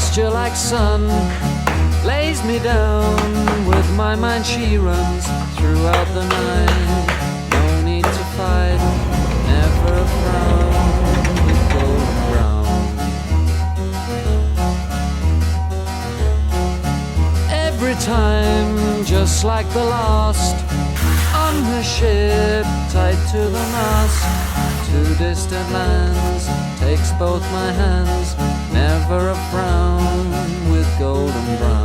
Gesture like sun lays me down. With my mind she runs throughout the night. No need to fight, never a frown, with golden brown. Every time, just like the last, on her ship, tied to the mast, to distant lands, takes both my hands, never a frown, with golden brown.